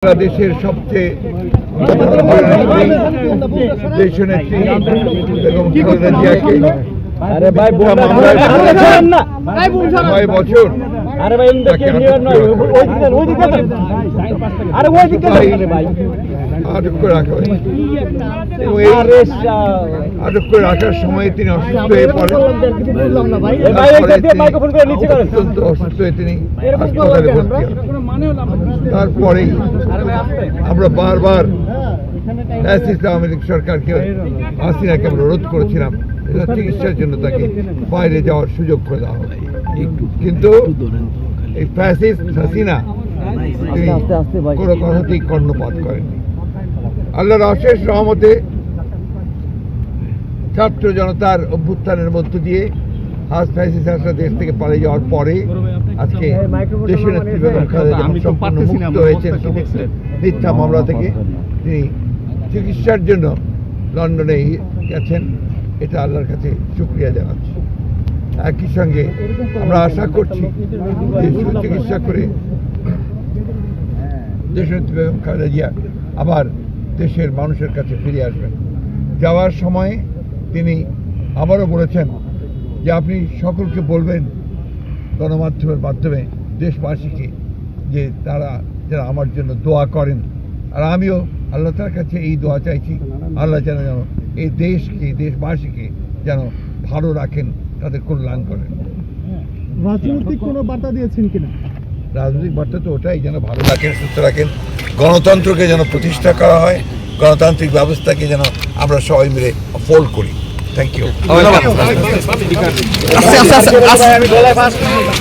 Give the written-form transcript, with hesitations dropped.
বাংলাদেশের সবচেয়ে দেশনেত্রী বেগম খালেদা জিয়াকে 6 বছর আটক করে রাখা হয়েছে। আটক করে রাখার সময় তিনি অসুস্থ হয়ে পড়েন। অত্যন্ত অসুস্থ হয়ে তিনি হাসপাতালে ভর্তি হন। তারপরেই আমরা বারবার আওয়ামী লীগ সরকারকে হাসিনাকে আমরা রোধ করেছিলাম চিকিৎসার জন্য তাকে বাইরে যাওয়ার সুযোগ করে দেওয়া হবে, কিন্তু এই ফ্যাসিস্ট হাসিনা তিনি কোনো কথাতেই কর্ণপাত করেননি। আল্লাহর অশেষ রহমতে ছাত্র জনতার অভ্যুত্থানের মধ্য দিয়ে ফ্যাসিস্ট হাসিনা দেশ থেকে পালিয়ে যাওয়ার পরে আজকে দেশের নেত্রী বেগম খালেদা জিয়া সম্পূর্ণ মুক্ত হয়েছেন মিথ্যা মামলা থেকে। তিনি চিকিৎসার জন্য লন্ডনে গেছেন, এটা আল্লাহর কাছে শুকরিয়া জানাচ্ছি। একই সঙ্গে আমরা আশা করছি যে সুচিকিৎসা করে দেশনেত্রী বেগম খালেদা জিয়া আবার দেশের মানুষের কাছে ফিরে আসবেন। যাওয়ার সময় তিনি আবারও বলেছেন যে আপনি সকলকে বলবেন গণমাধ্যমের মাধ্যমে দেশবাসীকে যে তারা যারা আমার জন্য দোয়া করেন, আর আমিও আল্লাহ তার কাছে এই দোয়া চাইছি, আল্লাহ যেন এই দেশকে দেশবাসীকে যেন ভালো রাখেন, তাদের কল্যাণ করেন। রাজনৈতিক কোনো বার্তা দিয়েছেন কিনা? রাজনৈতিক বার্তা তো ওটাই, যেন ভালো রাখেন, সুস্থ রাখেন, গণতন্ত্রকে যেন প্রতিষ্ঠা করা হয়, গণতান্ত্রিক ব্যবস্থাকে যেন আমরা সবাই মিলে ফোল্ড করি। Thank you.